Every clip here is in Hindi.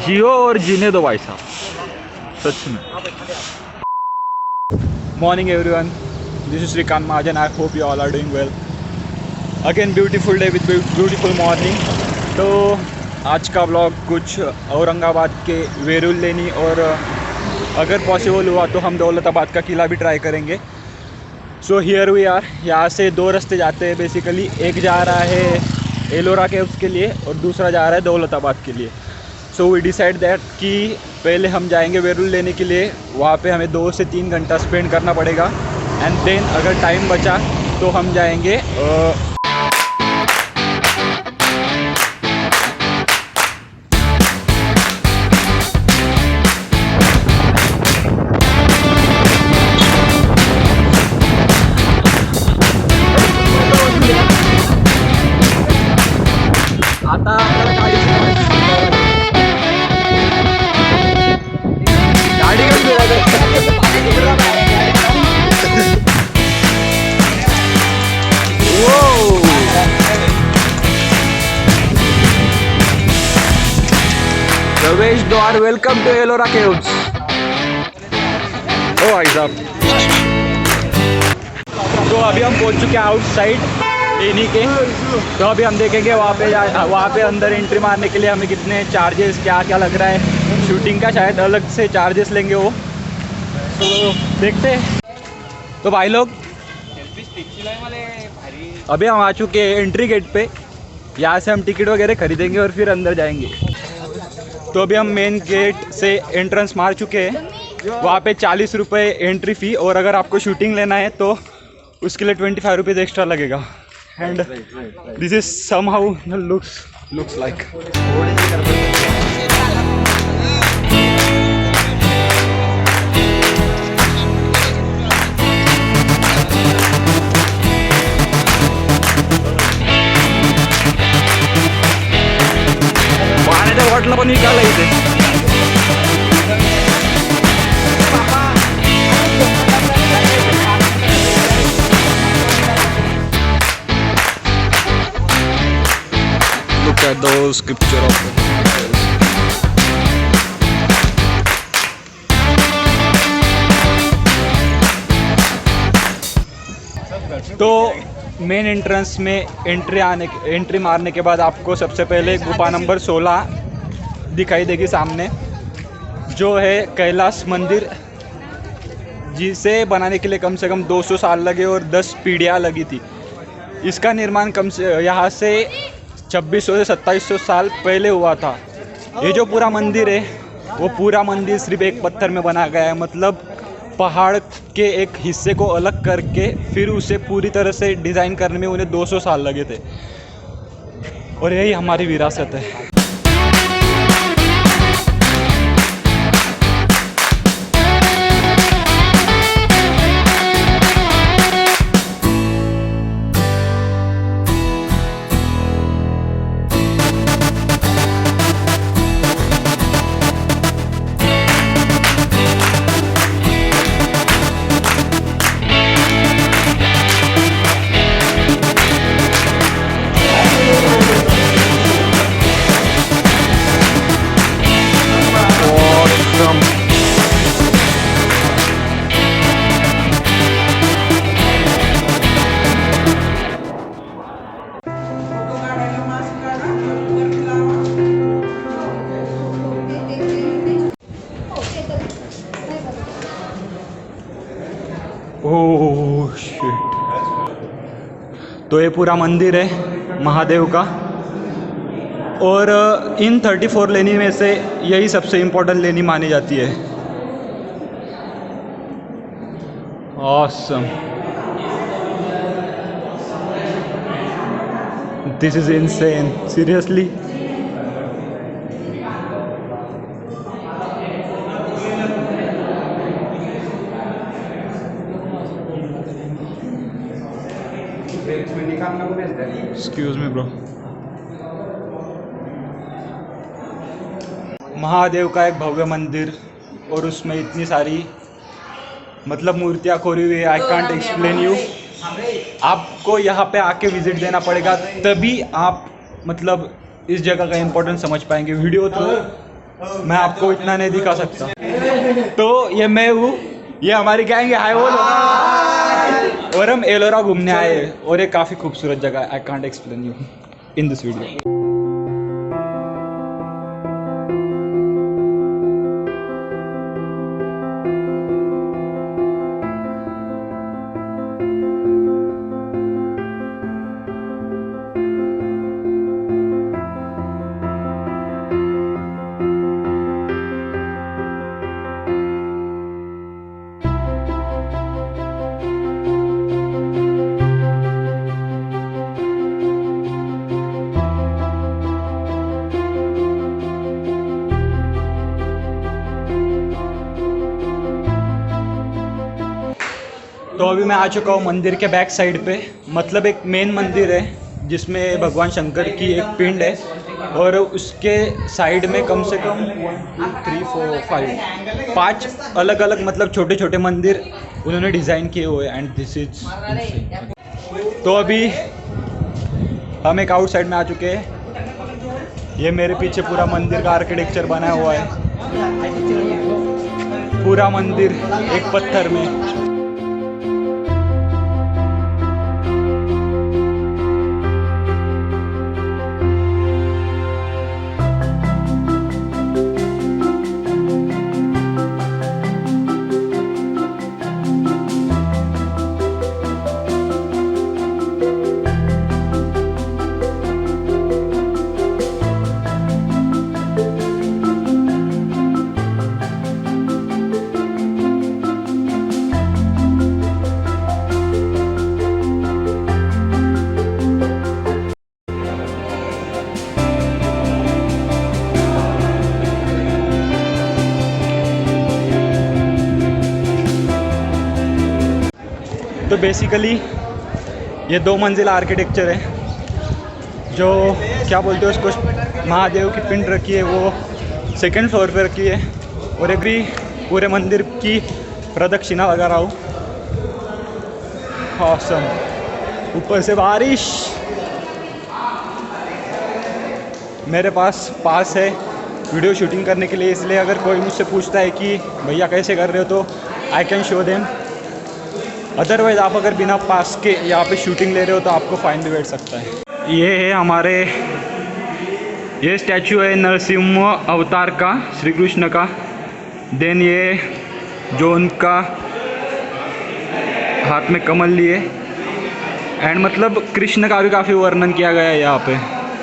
जियो और जीने दो भाई साहब, सच में। Morning everyone, this is Shrikant Mahajan. I hope you all are doing well. Again beautiful day with beautiful morning. तो आज का व्लॉग कुछ औरंगाबाद के वेरुल लेनी और अगर पॉसिबल हुआ तो हम दौलताबाद का किला भी ट्राई करेंगे। So here we are. यहाँ से दो रास्ते जाते हैं बेसिकली। एक जा रहा है एलोरा केव्स के लिए और दूसरा जा रहा है दौलताबाद के लिए। सो वी डिसाइड दैट कि पहले हम जाएंगे वेरुल लेने के लिए। वहाँ पे हमें 2 से 3 घंटा स्पेंड करना पड़ेगा एंड देन अगर टाइम बचा तो हम जाएंगे आता गाड़ी प्रवेश द्वार। Welcome to Ellora caves. ओ भाई साहब, तो अभी हम पहुंच चुके हैं आउटसाइड लेनी के। तो अभी हम देखेंगे वहाँ पे अंदर एंट्री मारने के लिए हमें कितने चार्जेस, क्या क्या लग रहा है। शूटिंग का शायद अलग से चार्जेस लेंगे वो, तो देखते हैं। तो भाई लोग अभी हम आ चुके हैं एंट्री गेट पे। यहाँ से हम टिकट वगैरह खरीदेंगे और फिर अंदर जाएंगे। तो अभी हम मेन गेट से एंट्रेंस मार चुके हैं। वहाँ पे 40 रुपये एंट्री फ़ी, और अगर आपको शूटिंग लेना है तो उसके लिए 25 रुपीज़ एक्स्ट्रा लगेगा। And this is somehow looks like. पाण्याच्या बॉटल पण विकायला इथे। Look at those scripture of तो मेन एंट्रेंस में एंट्री मारने के बाद आपको सबसे पहले गुफा नंबर 16 दिखाई देगी सामने, जो है कैलाश मंदिर, जिसे बनाने के लिए कम से कम 200 साल लगे और 10 पीढ़ियाँ लगी थी। इसका निर्माण यहाँ से 2600 से 2700 साल पहले हुआ था। ये जो पूरा मंदिर है वो पूरा मंदिर सिर्फ एक पत्थर में बना गया है। मतलब पहाड़ के एक हिस्से को अलग करके फिर उसे पूरी तरह से डिज़ाइन करने में उन्हें 200 साल लगे थे, और यही हमारी विरासत है। Oh shit. तो ये पूरा मंदिर है महादेव का, और इन 34 लेनी में से यही सबसे इम्पोर्टेंट लेनी मानी जाती है। Awesome, this is insane, seriously. Excuse me bro. Mahadev का एक भव्य मंदिर, और उसमें इतनी सारी मतलब मूर्तियाँ खोरी हुई है। I can't explain you. आपको यहाँ पे आके विजिट देना पड़ेगा, तभी आप मतलब इस जगह का इम्पोर्टेंस समझ पाएंगे। वीडियो तो मैं आपको इतना नहीं दिखा सकता। तो ये मैं हूँ, ये हमारी गैंग है, हाय बोलो। और हम एलोरा घूमने आए हैं और ये काफ़ी खूबसूरत जगह है। I can't explain you in this video. तो अभी मैं आ चुका हूँ मंदिर के बैक साइड पे, मतलब एक मेन मंदिर है जिसमें भगवान शंकर की एक पिंड है और उसके साइड में कम से कम 1 2 3 4 5 5 अलग अलग मतलब छोटे छोटे मंदिर उन्होंने डिज़ाइन किए हुए हैं। एंड दिस इज, तो अभी हम एक आउट साइड में आ चुके हैं। ये मेरे पीछे पूरा मंदिर का आर्किटेक्चर बना हुआ है, पूरा मंदिर एक पत्थर में। तो बेसिकली ये 2 मंजिला आर्किटेक्चर है। जो क्या बोलते हैं उसको, महादेव की पिंड रखी है वो 2nd फ्लोर पे रखी है। और अभी पूरे मंदिर की प्रदक्षिणा लगा रहा हूँ। ऑसम, ऊपर से बारिश। मेरे पास है वीडियो शूटिंग करने के लिए, इसलिए अगर कोई मुझसे पूछता है कि भैया कैसे कर रहे हो तो I can show them. Otherwise आप अगर बिना पास के यहाँ पे शूटिंग ले रहे हो तो आपको फाइन भी बैठ सकता है। ये है हमारे, ये स्टैचू है नरसिंह अवतार का, श्री कृष्ण का। देन ये जो उनका हाथ में कमल लिए, एंड मतलब कृष्ण का भी काफ़ी वर्णन किया गया है यहाँ पे।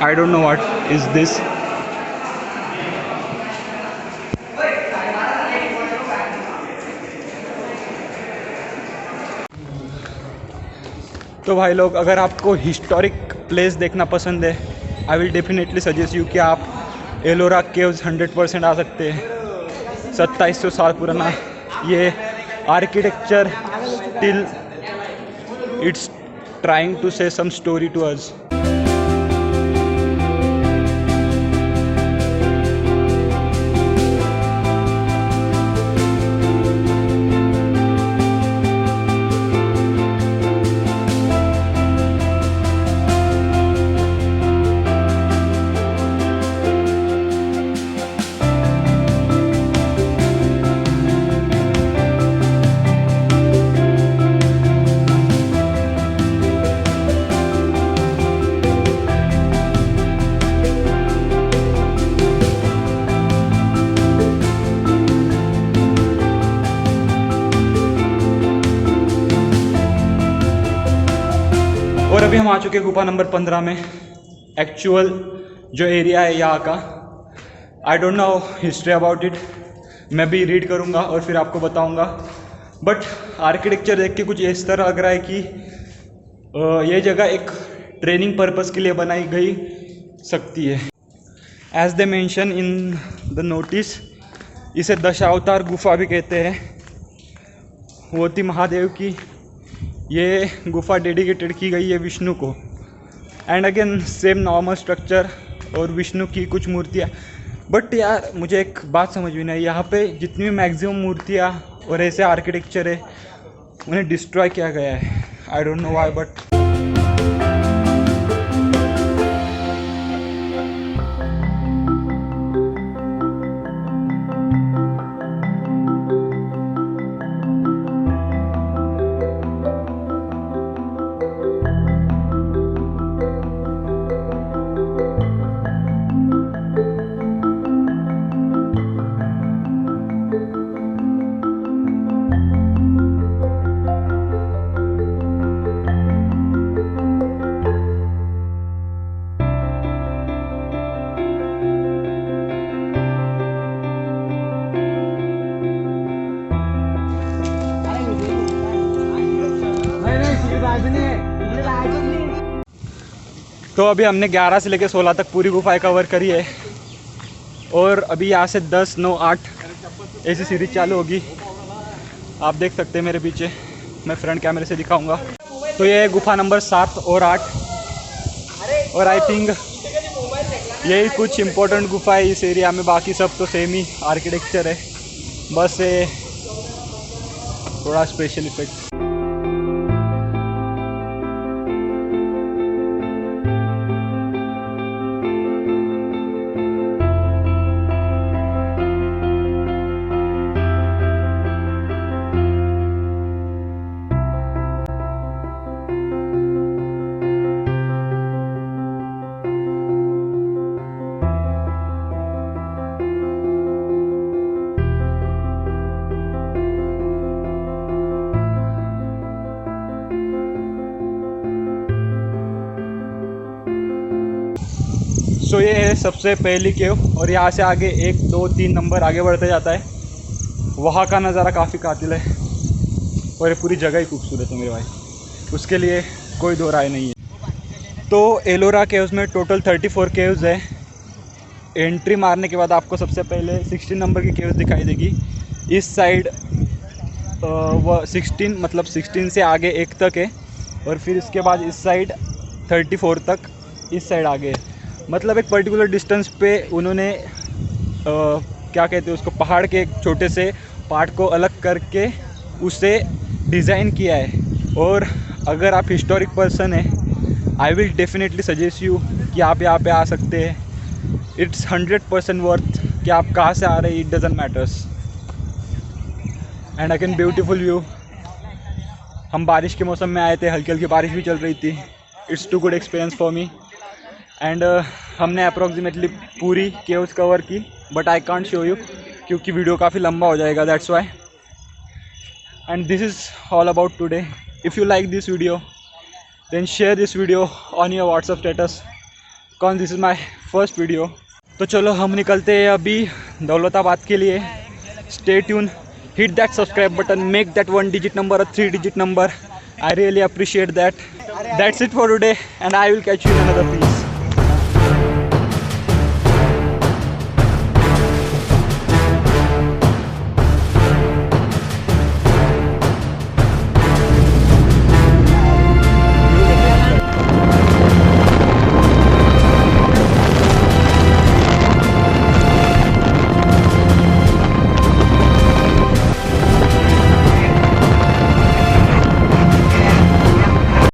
I don't know what is this. तो भाई लोग, अगर आपको हिस्टोरिक प्लेस देखना पसंद है, I will definitely suggest you कि आप एलोरा केव्स 100% आ सकते हैं। 2700 साल पुराना ये architecture, till it's trying to say some story to us. और अभी हम आ चुके हैं गुफा नंबर 15 में। एक्चुअल जो एरिया है यहाँ का, I don't know history about it, मैं भी रीड करूँगा और फिर आपको बताऊँगा। बट आर्किटेक्चर देख के कुछ इस तरह लग रहा है कि ये जगह एक ट्रेनिंग पर्पस के लिए बनाई गई सकती है। As they mention in the notice, इसे दशावतार गुफा भी कहते हैं। होती महादेव की ये गुफा डेडिकेटेड की गई है विष्णु को। And again same normal structure और विष्णु की कुछ मूर्तियाँ। बट यार मुझे एक बात समझ में नहीं आई, यहाँ पे जितनी भी मैक्सिमम मूर्तियाँ और ऐसे आर्किटेक्चर है उन्हें डिस्ट्रॉय किया गया है। I don't know why, but तो अभी हमने 11 से लेकर 16 तक पूरी गुफाएं कवर करी है और अभी यहाँ से 10, 9, 8 ऐसी सीरीज चालू होगी। आप देख सकते हैं मेरे पीछे, मैं फ्रंट कैमरे से दिखाऊंगा। तो ये है गुफा नंबर 7 और 8 और आई थिंक यही कुछ इम्पोर्टेंट गुफा है इस एरिया में। बाकी सब तो सेम ही आर्किटेक्चर है, बस ये थोड़ा स्पेशल इफेक्ट। सो ये है सबसे पहली केव और यहाँ से आगे 1, 2, 3 नंबर आगे बढ़ते जाता है। वहाँ का नज़ारा काफ़ी कातिल है और ये पूरी जगह ही खूबसूरत है मेरे भाई, उसके लिए कोई दो राय नहीं है। तो एलोरा केव्स में टोटल 34 केव्स है। एंट्री मारने के बाद आपको सबसे पहले 16 नंबर की केव्स दिखाई देगी। इस साइड वह 16 मतलब 16 से आगे 1 तक है और फिर इसके बाद इस साइड 34 तक इस साइड आगे है। मतलब एक पर्टिकुलर डिस्टेंस पे उन्होंने क्या कहते हैं उसको, पहाड़ के एक छोटे से पार्ट को अलग करके उसे डिज़ाइन किया है। और अगर आप हिस्टोरिक पर्सन हैं, I will definitely suggest you कि आप यहाँ पे आ सकते हैं। इट्स 100% वर्थ कि आप कहाँ से आ रहे हैं, it doesn't matters. And again beautiful view. हम बारिश के मौसम में आए थे, हल्की हल्की बारिश भी चल रही थी। It's too good experience for me. And हमने अप्रॉक्सीमेटली पूरी केव्स कवर की, but I can't show you क्योंकि वीडियो काफ़ी लंबा हो जाएगा, that's why. And this is all about today. If you like this video then share this video on your WhatsApp status, cause this is my first video. तो चलो हम निकलते हैं अभी दौलताबाद के लिए। Stay tune, hit that subscribe button, make that 1 digit number a 3 digit number. I really appreciate that. That's it for today and I will catch you in another piece.